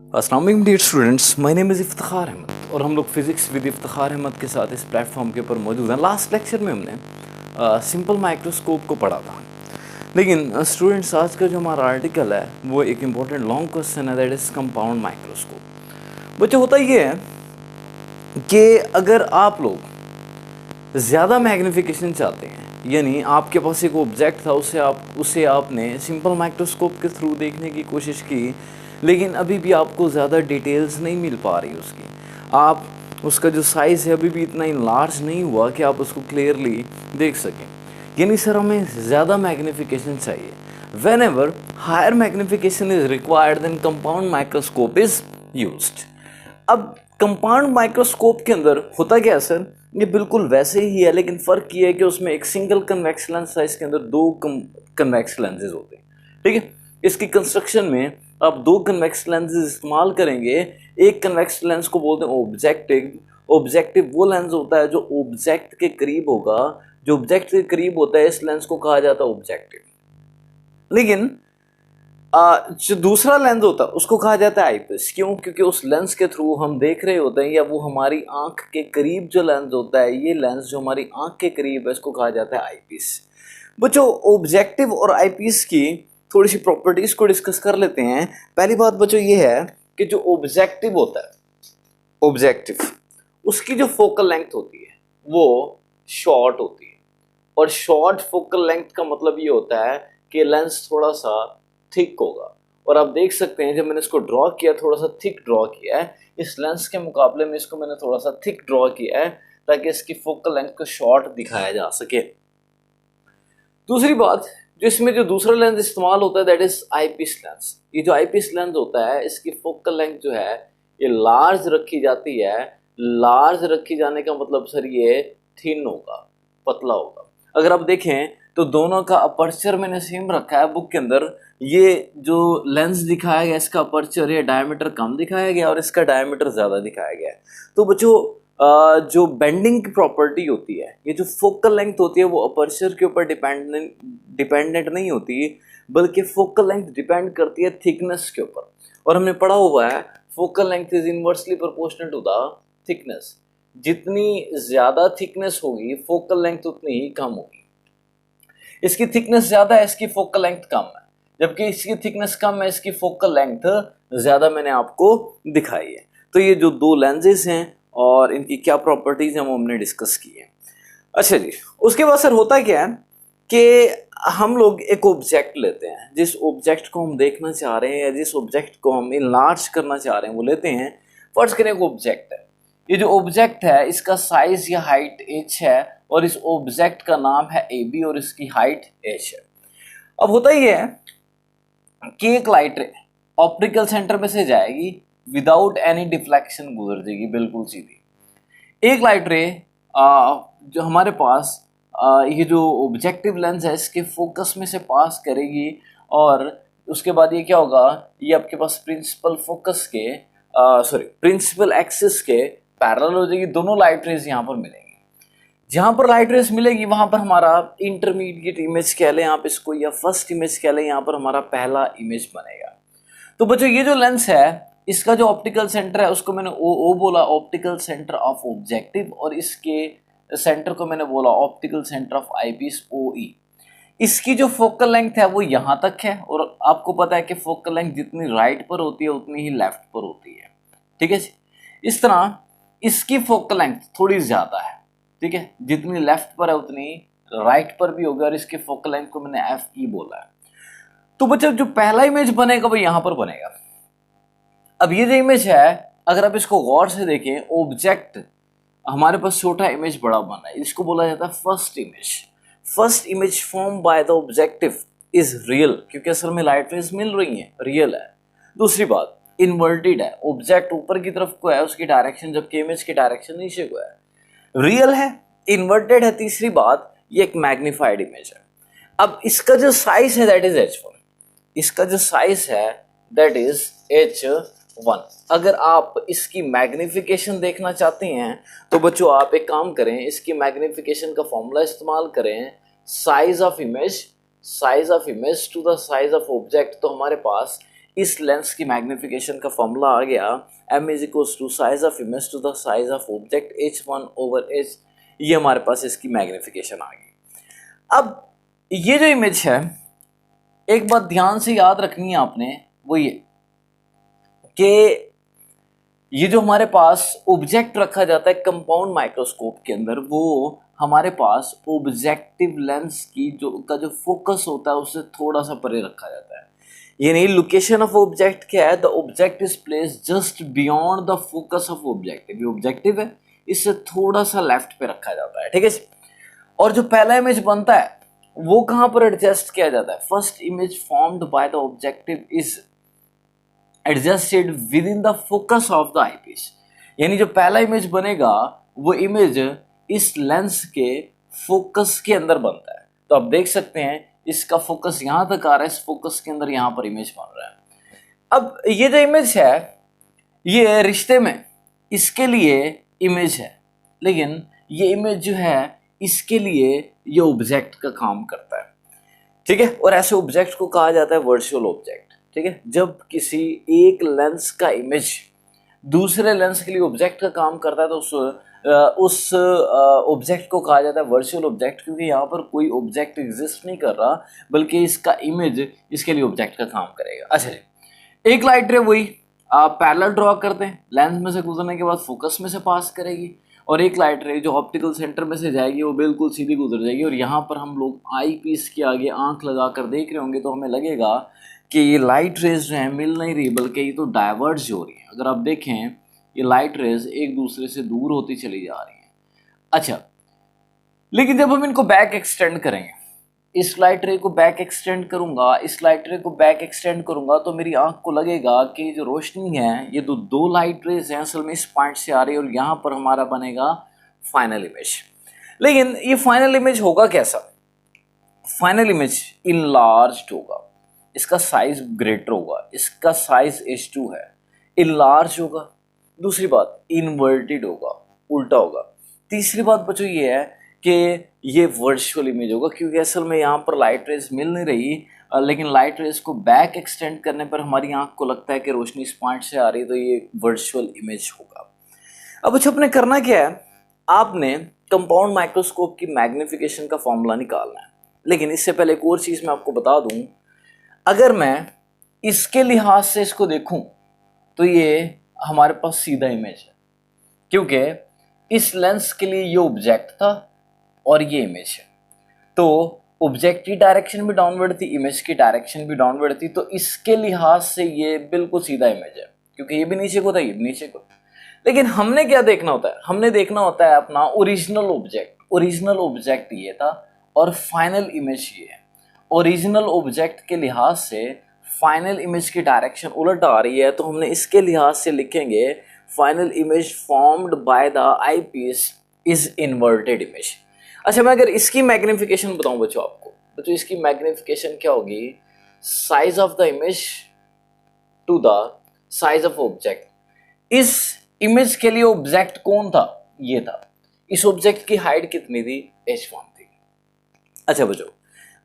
अस्सलाम वालेकुम dear students, my name is Iftikhar Ahmed और हम लोग फिज़िक्स विद इफ्तिखार अहमद के साथ इस प्लेटफॉर्म के ऊपर मौजूद हैं। लास्ट लेक्चर में हमने सिंपल माइक्रोस्कोप को पढ़ा था, लेकिन स्टूडेंट्स आज का जो हमारा आर्टिकल है वो एक इम्पॉर्टेंट लॉन्ग क्वेश्चन है, दैट इज़ कंपाउंड माइक्रोस्कोप। बच्चों होता ये है कि अगर आप लोग ज़्यादा मैग्नीफिकेशन चाहते हैं, यानी आपके पास एक ऑब्जेक्ट था उसे आपने सिंपल माइक्रोस्कोप के थ्रू देखने की कोशिश की, लेकिन अभी भी आपको ज़्यादा डिटेल्स नहीं मिल पा रही उसकी, आप उसका जो साइज़ है अभी भी इतना लार्ज नहीं हुआ कि आप उसको क्लियरली देख सकें। यानी सर हमें ज़्यादा मैग्नीफिकेशन चाहिए। Whenever higher magnification is required then compound microscope is used. अब कंपाउंड माइक्रोस्कोप के अंदर होता क्या है सर, ये बिल्कुल वैसे ही है, लेकिन फ़र्क ये है कि उसमें एक सिंगल कन्वेक्स लेंस है, इसके अंदर दो कन्वेक्स लेंसेज होते हैं। ठीक है, इसकी कंस्ट्रक्शन में आप दो कन्वेक्स लेंसेज इस्तेमाल करेंगे। एक कन्वेक्स लेंस को बोलते हैं ऑब्जेक्टिव। ऑब्जेक्टिव वो लेंस होता है जो ऑब्जेक्ट के करीब होगा, जो ऑब्जेक्ट के करीब होता है इस लेंस को कहा जाता है ऑब्जेक्टिव। लेकिन जो दूसरा लेंस होता है उसको कहा जाता है आईपीस। क्यों? क्योंकि उस लेंस के थ्रू हम देख रहे होते हैं, या वो हमारी आंख के करीब जो लेंस होता है, ये लेंस जो हमारी आंख के करीब है इसको कहा जाता है आईपीस। बच्चों ऑब्जेक्टिव और आईपीस की थोड़ी सी प्रॉपर्टीज को डिस्कस कर लेते हैं। पहली बात बच्चों ये है कि जो ऑब्जेक्टिव होता है, ऑब्जेक्टिव उसकी जो फोकल लेंथ होती है वो शॉर्ट होती है, और शॉर्ट फोकल लेंथ का मतलब ये होता है कि लेंस थोड़ा सा थिक होगा। और आप देख सकते हैं जब मैंने इसको ड्रॉ किया, थोड़ा सा थिक ड्रॉ किया है, इस लेंस के मुकाबले में इसको मैंने थोड़ा सा थिक ड्रॉ किया है ताकि इसकी फोकल लेंथ को शॉर्ट दिखाया जा सके। दूसरी बात, जो इसमें जो दूसरा लेंस इस्तेमाल होता है दैट इज आईपीस लेंस। ये जो आईपीस लेंस होता है इसकी फोकल लेंथ जो है ये लार्ज रखी जाती है। लार्ज रखी जाने का मतलब सर ये थिन होगा, पतला होगा। अगर आप देखें तो दोनों का अपर्चर मैंने सेम रखा है बुक के अंदर। ये जो लेंस दिखाया गया इसका अपर्चर या डायमीटर कम दिखाया गया और इसका डायमीटर ज़्यादा दिखाया गया है। तो बच्चों जो बेंडिंग की प्रॉपर्टी होती है, ये जो फोकल लेंथ होती है वो अपर्चर के ऊपर डिपेंडेंट नहीं होती, बल्कि फोकल लेंथ डिपेंड करती है थिकनेस के ऊपर। और हमने पढ़ा हुआ है focal length is inversely proportional to the thickness. जितनी ज़्यादा थिकनेस होगी फोकल लेंथ उतनी ही कम होगी। इसकी थिकनेस ज़्यादा है, इसकी फोकल लेंथ कम है, जबकि इसकी थिकनेस कम है, इसकी फोकल लेंथ ज़्यादा मैंने आपको दिखाई है। तो ये जो दो लेंसेज हैं और इनकी क्या प्रॉपर्टीज़ हैं वो हमने डिस्कस की है। अच्छा जी, उसके बाद सर होता क्या है कि हम लोग एक ऑब्जेक्ट लेते हैं, जिस ऑब्जेक्ट को हम देखना चाह रहे हैं या जिस ऑब्जेक्ट को हम इनलार्ज करना चाह रहे हैं वो लेते हैं। फर्ज करें एक ऑब्जेक्ट है, ये जो ऑब्जेक्ट है इसका साइज या हाइट h है और इस ऑब्जेक्ट का नाम है AB और इसकी हाइट h है। अब होता ही है कि एक लाइट रे ऑप्टिकल सेंटर में से जाएगी, विदाउट एनी डिफ्लेक्शन गुजर जाएगी बिल्कुल सीधी। एक लाइट रे जो हमारे पास ये जो ऑब्जेक्टिव लेंस है इसके फोकस में से पास करेगी, और उसके बाद ये क्या होगा, ये आपके पास प्रिंसिपल फोकस के प्रिंसिपल एक्सिस के पैरेलल हो जाएगी। दोनों लाइट रेज यहाँ पर मिलेंगी। जहाँ पर लाइट रेज मिलेगी वहाँ पर हमारा इंटरमीडिएट इमेज कह लें आप इसको, या फर्स्ट इमेज कह लें, यहाँ पर हमारा पहला इमेज बनेगा। तो बच्चों ये जो लेंस है इसका जो ऑप्टिकल सेंटर है उसको मैंने ओ बोला, ऑप्टिकल सेंटर ऑफ ऑब्जेक्टिव, और इसके सेंटर को मैंने बोला optical centre of eyepiece OE। इसकी जो फोकल लेंथ है वो यहाँ तक है, और आपको पता है कि फोकल लेंथ जितनी राइट पर होती है उतनी ही लेफ्ट पर होती है। ठीक है जी, इस तरह इसकी फोकल लेंथ थोड़ी ज़्यादा है। ठीक है, जितनी लेफ्ट पर है उतनी राइट पर भी होगी, और इसके फोकल लेंथ को मैंने FE बोला है। तो बच्चों जो पहला इमेज बनेगा वो यहाँ पर बनेगा। अब ये जो इमेज है अगर आप इसको गौर से देखें, ऑब्जेक्ट हमारे पास छोटा इमेज बड़ा बना है, इसको बोला जाता है first image. First image form by the objective is real, क्योंकि असल में लाइट रेज मिल रही है, रियल है। दूसरी बात, इन्वर्टेड है, ऑब्जेक्ट ऊपर की तरफ को है उसकी डायरेक्शन, जबकि इमेज की डायरेक्शन नीचे को है। रियल है, इन्वर्टेड है। तीसरी बात, ये एक मैग्नीफाइड इमेज है। अब इसका जो साइज है दैट इज H1। इसका जो साइज है दैट इज H1। अगर आप इसकी मैग्निफिकेशन देखना चाहते हैं तो बच्चों आप एक काम करें, इसकी मैग्निफिकेशन का फॉर्मूला इस्तेमाल करें, size of image to the size of object. तो हमारे पास इस लेंस की मैग्निफिकेशन का फॉर्मूला आ गया m is equals to size of image to the size of object h1/h। ये हमारे पास इसकी मैग्निफिकेशन आ गई। अब ये जो इमेज है, एक बात ध्यान से याद रखनी है आपने, वो ये कि ये जो हमारे पास ऑब्जेक्ट रखा जाता है कंपाउंड माइक्रोस्कोप के अंदर, वो हमारे पास ऑब्जेक्टिव लेंस की जो फोकस होता है उससे थोड़ा सा परे रखा जाता है। यानी लोकेशन ऑफ ऑब्जेक्ट क्या है, the object is place just beyond the focus of objective. ये ऑब्जेक्टिव है, इससे थोड़ा सा लेफ्ट पे रखा जाता है, ठीक है। और जो पहला इमेज बनता है वो कहां पर एडजस्ट किया जाता है, first image formed by the objective is adjusted with in the focus of the eyepiece. यानी जो पहला इमेज बनेगा वो इमेज इस लेंस के फोकस के अंदर बनता है। तो आप देख सकते हैं इसका फोकस यहां तक आ रहा है, इस फोकस के अंदर यहां पर इमेज बन रहा है। अब ये जो इमेज है ये रिश्ते में इसके लिए इमेज है, लेकिन ये इमेज जो है इसके लिए ये ऑब्जेक्ट का काम करता है, ठीक है। और ऐसे ऑब्जेक्ट को कहा जाता है वर्चुअल ऑब्जेक्ट, ठीक है। जब किसी एक लेंस का इमेज दूसरे लेंस के लिए ऑब्जेक्ट का काम करता है तो उस ऑब्जेक्ट को कहा जाता है वर्चुअल ऑब्जेक्ट, क्योंकि यहाँ पर कोई ऑब्जेक्ट एग्जिस्ट नहीं कर रहा बल्कि इसका इमेज इसके लिए ऑब्जेक्ट का काम करेगा। अच्छा जी, एक लाइट रे वही आप पैरेलल ड्रॉ करते हैं, लेंस में से गुजरने के बाद फोकस में से पास करेगी, और एक लाइट रे जो ऑप्टिकल सेंटर में से जाएगी वो बिल्कुल सीधी गुजर जाएगी। और यहाँ पर हम लोग आई पीस के आगे आंख लगा कर देख रहे होंगे तो हमें लगेगा कि ये लाइट रेज जो है मिल नहीं रही बल्कि ये तो डाइवर्ज हो रही है। अगर आप देखें ये लाइट रेज एक दूसरे से दूर होती चली जा रही हैं। अच्छा, लेकिन जब हम इनको बैक एक्सटेंड करेंगे, इस लाइट रे को बैक एक्सटेंड करूंगा, इस लाइट रे को बैक एक्सटेंड करूंगा, तो मेरी आंख को लगेगा कि जो रोशनी है ये तो दो लाइट रेज हैं असल में इस पॉइंट से आ रही है, और यहाँ पर हमारा बनेगा फाइनल इमेज। लेकिन ये फाइनल इमेज होगा कैसा, फाइनल इमेज इनलार्ज्ड होगा, इसका साइज ग्रेटर होगा, इसका साइज H2 है, इनलार्ज होगा। दूसरी बात इन्वर्टेड होगा, उल्टा होगा। तीसरी बात बच्चों ये है कि ये वर्चुअल इमेज होगा, क्योंकि असल में यहाँ पर लाइट रेज मिल नहीं रही, लेकिन लाइट रेज को बैक एक्सटेंड करने पर हमारी आंख को लगता है कि रोशनी इस पॉइंट से आ रही है, तो ये वर्चुअल इमेज होगा। अब बच्चों आपने करना क्या है, आपने कंपाउंड माइक्रोस्कोप की मैग्निफिकेशन का फॉर्मूला निकालना है। लेकिन इससे पहले एक और चीज़ मैं आपको बता दूं, अगर मैं इसके लिहाज से इसको देखूं तो ये हमारे पास सीधा इमेज है, क्योंकि इस लेंस के लिए ये ऑब्जेक्ट था और ये इमेज है, तो ऑब्जेक्ट की डायरेक्शन भी डाउनवर्ड थी, इमेज की डायरेक्शन भी डाउनवर्ड थी, तो इसके लिहाज से ये बिल्कुल सीधा इमेज है, क्योंकि ये भी नीचे को था, ये भी नीचे को। लेकिन हमने क्या देखना होता है, हमने देखना होता है अपना ओरिजिनल ऑब्जेक्ट। ओरिजिनल ऑब्जेक्ट ये था और फाइनल इमेज ये है। ओरिजिनल ऑब्जेक्ट के लिहाज से फाइनल इमेज की डायरेक्शन उलट आ रही है, तो हमने इसके लिहाज से लिखेंगे final image formed by the eyepiece is inverted image. अच्छा, मैं अगर इसकी मैग्निफिकेशन बताऊं बच्चों आपको, तो इसकी मैग्निफिकेशन क्या होगी, size of the image to the size of object. इस इमेज के लिए ऑब्जेक्ट कौन था, ये था। इस ऑब्जेक्ट की हाइट कितनी थी, H1 थी। अच्छा बच्चों,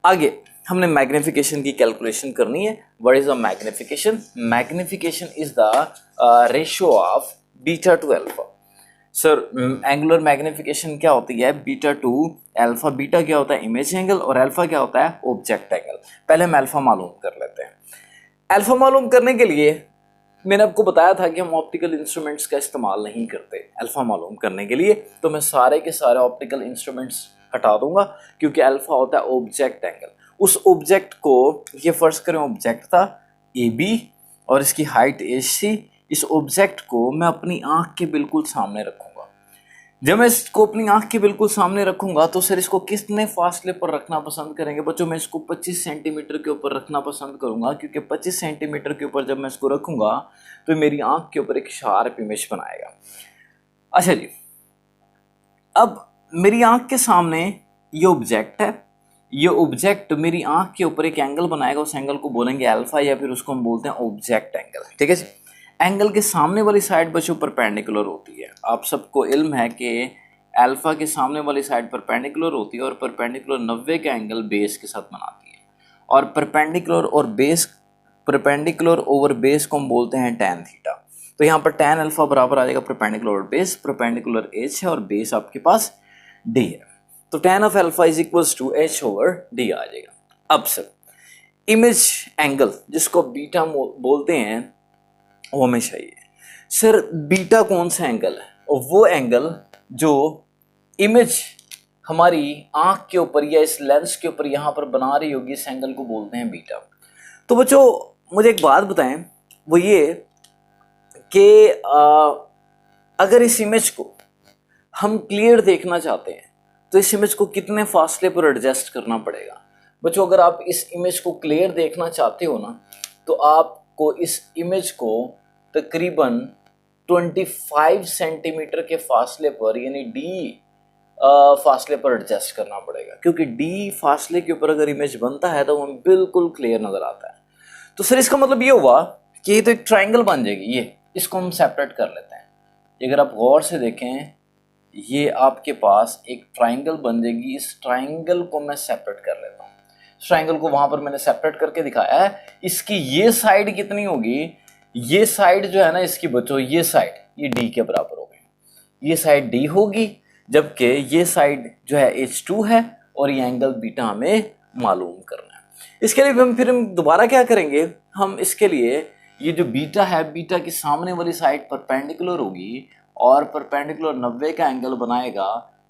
आगे हमने मैग्निफिकेशन की कैलकुलेशन करनी है। What is the magnification, magnification is the ratio of beta two alpha. Sir angular magnification क्या होती है, बीटा टू अल्फा। बीटा क्या होता है, इमेज एंगल, और अल्फा क्या होता है, ऑब्जेक्ट एंगल। पहले हम अल्फा मालूम कर लेते हैं। अल्फा मालूम करने के लिए मैंने आपको बताया था कि हम ऑप्टिकल इंस्ट्रूमेंट्स का इस्तेमाल नहीं करते अल्फा मालूम करने के लिए, तो मैं सारे के सारे ऑप्टिकल इंस्ट्रूमेंट्स हटा दूंगा, क्योंकि अल्फा होता है ऑब्जेक्ट एंगल। उस ऑब्जेक्ट को, ये फर्ज करें ऑब्जेक्ट था AB और इसकी हाइट HC, इस ऑब्जेक्ट को मैं अपनी आंख के बिल्कुल सामने रखूंगा। जब मैं इसको अपनी आंख के बिल्कुल सामने रखूंगा तो सर इसको कितने फासले पर रखना पसंद करेंगे बच्चों, मैं इसको 25 सेंटीमीटर के ऊपर रखना पसंद करूंगा, क्योंकि 25 सेंटीमीटर के ऊपर जब मैं इसको रखूंगा तो मेरी आंख के ऊपर एक शार्प इमेज बनाएगा। अच्छा जी, अब मेरी आंख के सामने ये ऑब्जेक्ट है, ये ऑब्जेक्ट मेरी आंख के ऊपर एक एंगल बनाएगा, उस एंगल को बोलेंगे अल्फा, या फिर उसको हम बोलते हैं ऑब्जेक्ट एंगल, ठीक है जी। एंगल के सामने वाली साइड बच्चों परपेंडिकुलर होती है। आप सबको इल्म है कि अल्फा के सामने वाली साइड परपेंडिकुलर होती है, और परपेंडिकुलर 90 का एंगल बेस के साथ बनाती है, और परपेंडिकुलर और बेस परपेंडिकुलर ओवर बेस को हम बोलते हैं tan थीटा। तो यहाँ पर tan अल्फा बराबर आ जाएगा perpendicular over base, perpendicular h है और बेस आपके पास d है, तो tan of alpha is equals to h over d आ जाएगा। अब सर इमेज एंगल जिसको बीटा बोलते हैं वो हमेशा ये, सर बीटा कौन सा एंगल है? और वो एंगल जो इमेज हमारी आंख के ऊपर या इस लेंस के ऊपर यहाँ पर बना रही होगी, इस एंगल को बोलते हैं बीटा। तो बच्चों मुझे एक बात बताएं, वो ये कि अगर इस इमेज को हम क्लियर देखना चाहते हैं तो इस इमेज को कितने फासले पर एडजस्ट करना पड़ेगा? बच्चों अगर आप इस इमेज को क्लियर देखना चाहते हो ना, तो आपको इस इमेज को तकरीबन 25 सेंटीमीटर के फासले पर यानी डी फासले पर एडजस्ट करना पड़ेगा, क्योंकि डी फासले के ऊपर अगर इमेज बनता है तो हमें बिल्कुल क्लियर नजर आता है। तो सर इसका मतलब ये हुआ कि ये तो एक ट्रायंगल बन जाएगी, ये इसको हम सेपरेट कर लेते हैं। अगर आप गौर से देखें ये आपके पास एक ट्रायंगल बन जाएगी, इस ट्रायंगल को मैं सेपरेट कर लेता हूँ। ट्रायंगल को वहां पर मैंने सेपरेट करके दिखाया है। इसकी ये साइड कितनी होगी? ये साइड जो है ना इसकी बच्चों, ये साइड ये डी के बराबर हो गई, ये साइड डी होगी, जबकि ये साइड जो है H2 है और ये एंगल बीटा हमें मालूम करना है। इसके लिए हम दोबारा क्या करेंगे, हम इसके लिए ये जो बीटा है, बीटा की सामने वाली साइड परपेंडिकुलर होगी और परपेंडिकुलर 90 का एंगल बनाएगा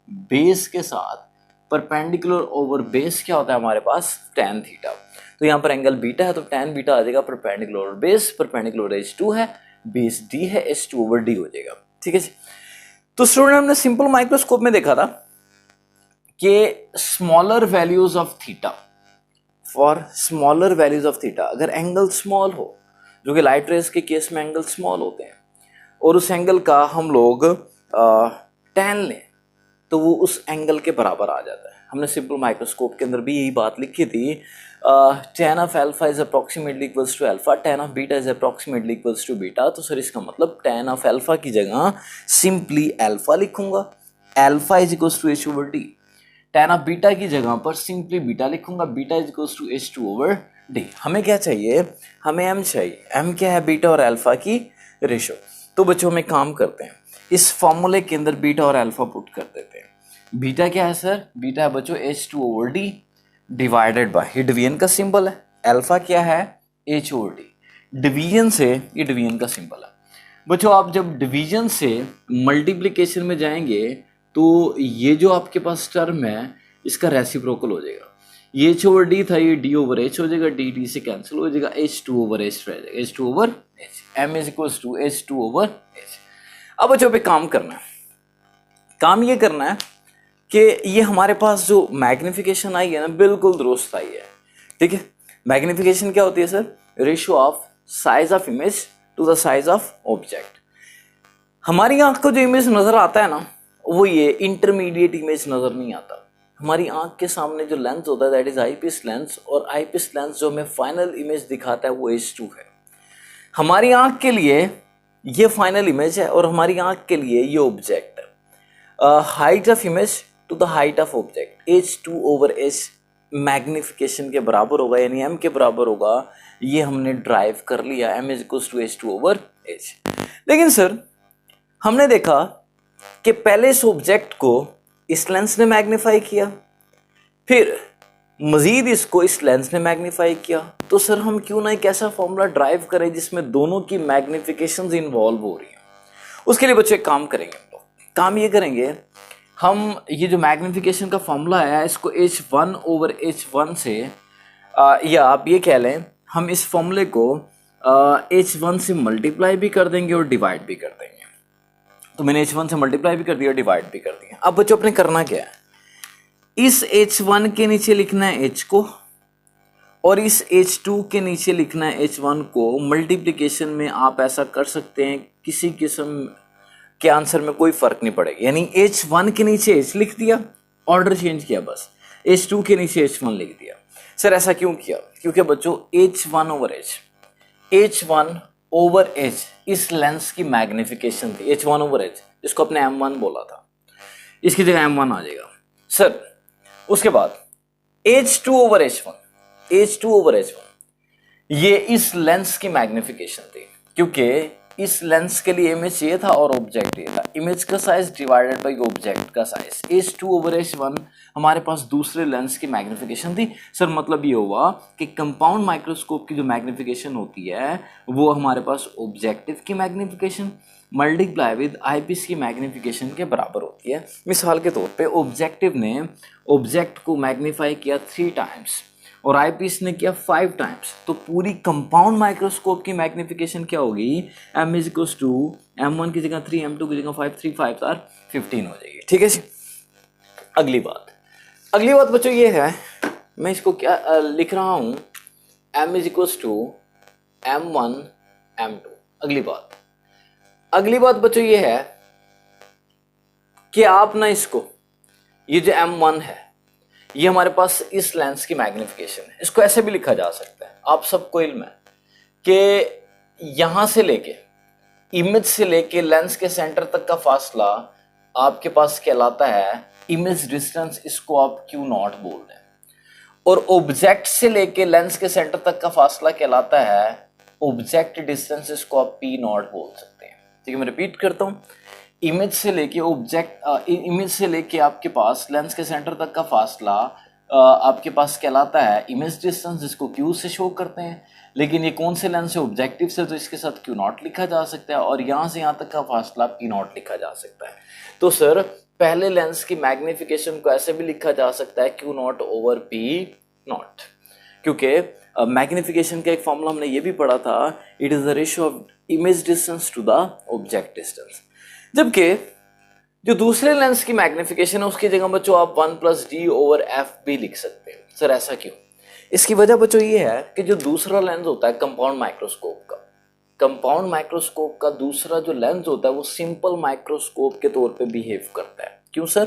बेस के साथ। परपेंडिकुलर ओवर बेस क्या होता है हमारे पास? tan theta. तो यहाँ पर एंगल बीटा है तो tan बीटा आ जाएगा perpendicular over base, perpendicular H2 है, बेस D है, H2 ओवर D हो जाएगा। ठीक है जी। तो स्टूडेंट हमने सिंपल माइक्रोस्कोप में देखा था कि smaller values of theta, for smaller values of theta, अगर एंगल स्मॉल हो, जो कि लाइट रेज के केस में एंगल स्मॉल होते हैं, और उस एंगल का हम लोग tan लें तो वो उस एंगल के बराबर आ जाता है। हमने सिंपल माइक्रोस्कोप के अंदर भी यही बात लिखी थी, tan of alpha is approximately equals to alpha, tan of beta is approximately equals to beta. तो सर इसका मतलब tan ऑफ अल्फा की जगह सिंपली अल्फा लिखूंगा, alpha is equals to H over D। tan of beta की जगह पर simply beta लिखूंगा, beta is equals to H2 over D। हमें क्या चाहिए? हमें m चाहिए। m क्या है? बीटा और अल्फा की रेशो। तो बच्चों में काम करते हैं, इस फॉर्मूले के अंदर बीटा और अल्फा पुट कर देते हैं। बीटा क्या है सर? बीटा है बच्चों H2 over D divided by, ये डिवीजन का सिंबल है। अल्फा क्या है? H ओवर D, डिवीजन से ये डिवीजन का सिंबल है। बच्चों आप जब डिवीजन से मल्टीप्लिकेशन में जाएंगे तो ये जो आपके पास टर्म है इसका रेसिप्रोकल हो जाएगा। ये H ओवर D था, ये D ओवर H हो जाएगा, D D से कैंसिल हो जाएगा, H2 ओवर H रह जाएगा, H2 over H, M is equals to H2 over H। अब बच्चों पे काम करना है, काम ये करना है कि ये हमारे पास जो मैग्निफिकेशन आई है ना बिल्कुल दुरुस्त आई है। ठीक है, मैग्निफिकेशन क्या होती है sir? Ratio of size of image to the size of object. हमारी आंख को जो इमेज नजर आता है ना वो ये इंटरमीडिएट इमेज नजर नहीं आता। हमारी आंख के सामने जो लेंस होता है दैट इज आईपीस लेंस, और आईपीस लेंस जो हमें फाइनल इमेज दिखाता है वो H2 है। हमारी आंख के लिए ये फाइनल इमेज है और हमारी आंख के लिए ये ऑब्जेक्ट है। Height of image to the height of object H2 over H magnification के बराबर होगा, यानी m के बराबर होगा। ये हमने ड्राइव कर लिया, m is equals to H2 over H। लेकिन सर हमने देखा कि पहले इस ऑब्जेक्ट को इस लेंस ने मैग्नीफाई किया, फिर मजीद इसको इस लेंस ने मैग्नीफाई किया, तो सर हम क्यों ना एक ऐसा फॉर्मूला ड्राइव करें जिसमें दोनों की मैग्निफिकेशंस इन्वॉल्व हो रही हैं। उसके लिए बच्चे एक काम करेंगे, हम लोग काम ये करेंगे, हम ये जो मैग्निफिकेशन का फॉर्मूला है इसको H1 ओवर H1 से या आप ये कह लें हम इस फॉर्मूले को H1 से मल्टीप्लाई भी कर देंगे और डिवाइड भी कर देंगे। तो मैंने H1 से मल्टीप्लाई भी कर दिया, डिवाइड भी कर दिया। अब बच्चों अपने करना क्या है, इस H1 के नीचे लिखना है H को और इस H2 के नीचे लिखना है H1 को। मल्टीप्लिकेशन में आप ऐसा कर सकते हैं, किसी किस्म के आंसर में कोई फर्क नहीं पड़ेगा। यानी H1 के नीचे H लिख दिया, ऑर्डर चेंज किया, बस H2 के नीचे H1 लिख दिया। सर ऐसा क्यों किया? क्योंकि बच्चों H1 ओवर H इस लेंस की मैग्निफिकेशन थी, H1 ओवर H, इसको अपने M1 बोला था, इसकी जगह M1 आ जाएगा। सर उसके बाद H2 ओवर H1, ये इस लेंस की मैग्निफिकेशन थी, क्योंकि इस लेंस के लिए इमेज ये था और ऑब्जेक्ट ये था। इमेज का साइज डिवाइडेड बाय ऑब्जेक्ट का साइज, H2/H1 हमारे पास दूसरे लेंस की मैग्निफिकेशन थी। सर मतलब ये हुआ कि कंपाउंड माइक्रोस्कोप की जो मैग्निफिकेशन होती है वो हमारे पास ऑब्जेक्टिव की मैग्निफिकेशन मल्टीप्लाई विद आईपीस की मैग्निफिकेशन के बराबर होती है। मिसाल के तौर पे ऑब्जेक्टिव ने ऑब्जेक्ट को मैग्नीफाई किया 3 टाइम्स और आईपीस ने किया 5 टाइम्स, तो पूरी कंपाउंड माइक्रोस्कोप की मैग्निफिकेशन क्या होगी, m is equals to m1 की जगह 3, m2 की जगह 5, 3 5 आर 15 हो जाएगी। ठीक है जी। अगली बात बच्चों ये है, मैं इसको क्या लिख रहा हूं, m is equals to m1 m2। अगली बात बच्चों ये है कि आप ना इसको, ये जो m1 है ये हमारे पास इस लेंस की मैग्निफिकेशन है। इसको ऐसे भी लिखा जा सकता है, आप सबको इल्म है कि यहां से लेके इमेज से लेके लेंस के सेंटर तक का फासला आपके पास कहलाता है इमेज डिस्टेंस, इसको आप Q0 बोल रहे हैं। और ऑब्जेक्ट से लेके लेंस के सेंटर तक का फासला कहलाता है ऑब्जेक्ट डिस्टेंस, इसको आप P0 बोल सकते हैं। ठीक है, मैं रिपीट करता हूं, इमेज से लेके इमेज से लेके आपके पास लेंस के सेंटर तक का फासला आपके पास कहलाता है इमेज डिस्टेंस, जिसको Q से शो करते हैं। लेकिन ये कौन से लेंस से, ऑब्जेक्टिव से, तो इसके साथ Q0 लिखा जा सकता है और यहाँ से यहाँ तक का फासला P0 लिखा जा सकता है। तो सर पहले लेंस की मैग्निफिकेशन को ऐसे भी लिखा जा सकता है Q0/P0, क्योंकि मैग्निफिकेशन का एक फॉर्मूला हमने ये भी पढ़ा था, it is the ratio of image distance to the object distance. जबकि जो दूसरे लेंस की मैग्निफिकेशन है उसकी जगह बच्चों आप 1+D/F भी लिख सकते हैं। सर ऐसा क्यों? इसकी वजह बच्चों ये है कि जो दूसरा लेंस होता है कंपाउंड माइक्रोस्कोप का दूसरा जो लेंस होता है वो सिंपल माइक्रोस्कोप के तौर पे बिहेव करता है। क्यों सर?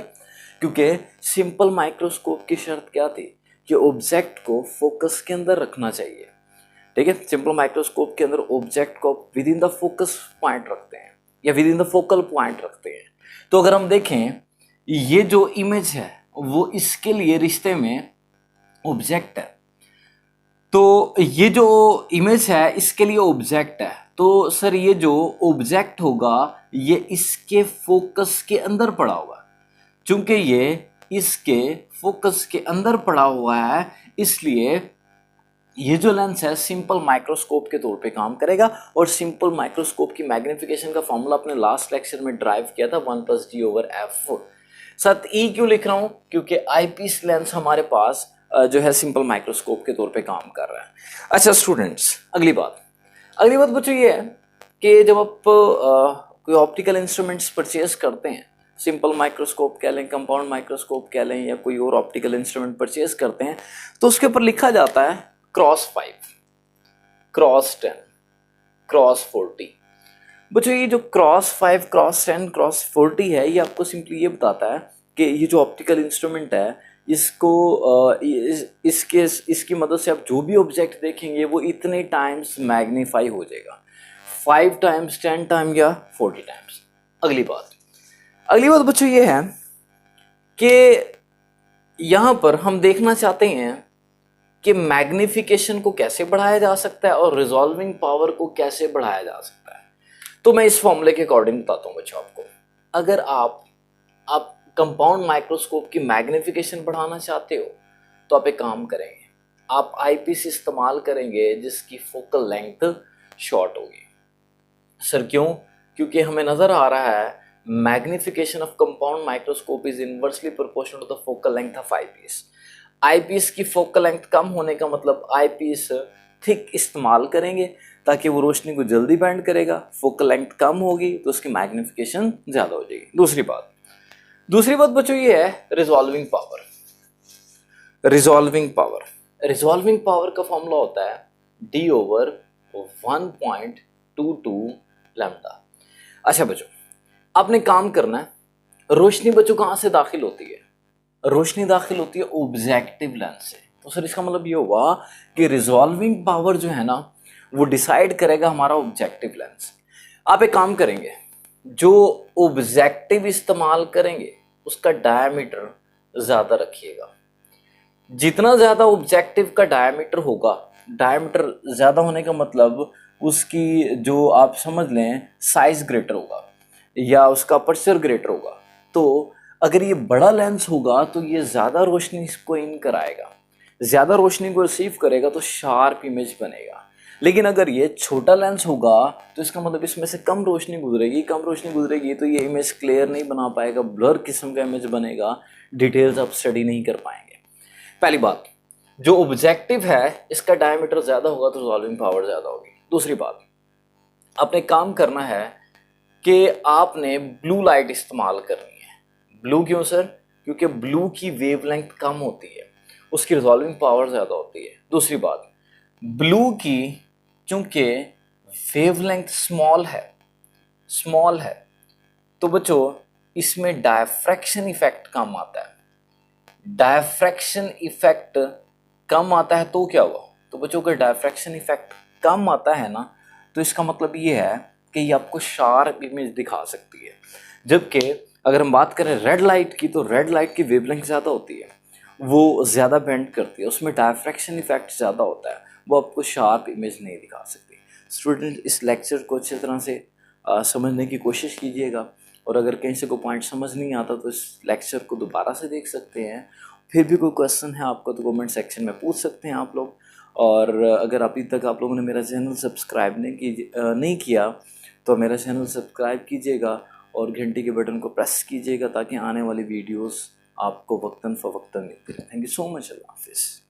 क्योंकि सिंपल माइक्रोस्कोप की शर्त क्या थी कि ऑब्जेक्ट को फोकस के अंदर रखना चाहिए। ठीक है, सिंपल माइक्रोस्कोप के अंदर ऑब्जेक्ट को with in the focus point रखते हैं या with in the focal point रखते हैं। तो अगर हम देखें ये जो इमेज है वो इसके लिए रिश्ते में ऑब्जेक्ट है, तो ये जो इमेज है इसके लिए ऑब्जेक्ट है, तो सर ये जो ऑब्जेक्ट होगा ये इसके फोकस के अंदर पड़ा हुआ है। चूंकि ये इसके फोकस के अंदर पड़ा हुआ है इसलिए ये जो लेंस है सिंपल माइक्रोस्कोप के तौर पे काम करेगा। और सिंपल माइक्रोस्कोप की मैग्निफिकेशन का फॉर्मूला अपने लास्ट लेक्चर में ड्राइव किया था 1+D/F। साथ ई क्यों लिख रहा हूं? क्योंकि आईपीस लेंस हमारे पास जो है सिंपल माइक्रोस्कोप के तौर पे काम कर रहा है। अच्छा स्टूडेंट्स, अगली बात बच्चों ये है कि जब आप कोई ऑप्टिकल इंस्ट्रूमेंट्स परचेज करते हैं, सिंपल माइक्रोस्कोप कह लें, कंपाउंड माइक्रोस्कोप कह लें या कोई और ऑप्टिकल इंस्ट्रूमेंट परचेज करते हैं, तो उसके ऊपर लिखा जाता है X5, X10, X40। बच्चों ये जो X5, X10, X40 है ये आपको सिंपली ये बताता है कि ये जो ऑप्टिकल इंस्ट्रूमेंट है इसको इसकी मदद से आप जो भी ऑब्जेक्ट देखेंगे वो इतने टाइम्स मैग्नीफाई हो जाएगा, 5 टाइम्स, 10 टाइम या 40 टाइम्स। अगली बात बच्चों ये है कि यहां पर हम देखना चाहते हैं कि मैग्निफिकेशन को कैसे बढ़ाया जा सकता है और रिजॉल्विंग पावर को कैसे बढ़ाया जा सकता है। तो मैं इस फॉर्मूले के अकॉर्डिंग बताता हूं बच्चों आपको। अगर आप कंपाउंड माइक्रोस्कोप की मैग्निफिकेशन बढ़ाना चाहते हो तो आप एक काम करेंगे, आप आईपीस इस्तेमाल करेंगे जिसकी फोकल लेंथ शॉर्ट होगी। सर क्यों? क्योंकि हमें नजर आ रहा है magnification of compound microscope is inversely proportional to the focal length of eyepiece. Eyepiece की फोकल लेंथ कम होने का मतलब आईपीस थिक इस्तेमाल करेंगे ताकि वो रोशनी को जल्दी बैंड करेगा, फोकल लेंथ कम होगी तो उसकी मैग्निफिकेशन ज्यादा हो जाएगी। दूसरी बात बच्चों ये है रिजॉल्विंग पावर का फॉर्मूला होता है D/1.22 लैम्डा। अच्छा बच्चों, आपने काम करना है, रोशनी बच्चों कहां से दाखिल होती है? रोशनी दाखिल होती है ऑब्जेक्टिव लेंस से। तो सर इसका मतलब ये हुआ कि रिजॉल्विंग पावर जो है ना वो डिसाइड करेगा हमारा ऑब्जेक्टिव लेंस। आप एक काम करेंगे, जो ऑब्जेक्टिव इस्तेमाल करेंगे उसका डायमीटर ज्यादा रखिएगा। जितना ज्यादा ऑब्जेक्टिव का डायमीटर होगा डायमीटर ज़्यादा होने का मतलब उसकी जो आप समझ लें साइज ग्रेटर होगा या उसका अपर्चर ग्रेटर होगा। तो अगर ये बड़ा लेंस होगा तो ये ज़्यादा रोशनी को इन कराएगा, ज़्यादा रोशनी को रिसीव करेगा तो शार्प इमेज बनेगा। लेकिन अगर ये छोटा लेंस होगा तो इसका मतलब इसमें से कम रोशनी गुजरेगी तो ये इमेज क्लियर नहीं बना पाएगा, ब्लर किस्म का इमेज बनेगा, डिटेल्स आप स्टडी नहीं कर पाएंगे। पहली बात, जो ऑब्जेक्टिव है इसका डायमीटर ज़्यादा होगा तो रिजॉल्विंग पावर ज़्यादा होगी। दूसरी बात, आपने काम करना है कि आपने ब्लू लाइट इस्तेमाल करनी है। ब्लू क्यों सर? क्योंकि ब्लू की वेवलेंथ कम होती है, उसकी रिजॉल्विंग पावर ज़्यादा होती है। दूसरी बात, ब्लू की चूंकि वेवलेंथ स्मॉल है तो बच्चों इसमें डायफ्रैक्शन इफेक्ट कम आता है। डायफ्रैक्शन इफेक्ट कम आता है तो क्या हुआ? तो बच्चों का डायफ्रैक्शन इफेक्ट कम आता है ना, तो इसका मतलब ये है कि ये आपको शार्प इमेज दिखा सकती है। जबकि अगर हम बात करें रेड लाइट की, तो रेड लाइट की वेवलेंथ ज़्यादा होती है, वो ज़्यादा बेंड करती है, उसमें डायफ्रैक्शन इफेक्ट ज़्यादा होता है, वो आपको शार्प इमेज नहीं दिखा सकती। स्टूडेंट इस लेक्चर को अच्छी तरह से समझने की कोशिश कीजिएगा, और अगर कहीं से कोई पॉइंट समझ नहीं आता तो इस लेक्चर को दोबारा से देख सकते हैं। फिर भी कोई क्वेश्चन है आपका तो कमेंट सेक्शन में पूछ सकते हैं आप लोग। और अगर अभी तक आप लोगों ने मेरा चैनल सब्सक्राइब नहीं किया तो मेरा चैनल सब्सक्राइब कीजिएगा और घंटी के बटन को प्रेस कीजिएगा ताकि आने वाली वीडियोस आपको वक्तन फ़वक्तन मिलती रहे। Thank you so much. अल्लाह हाफिज़।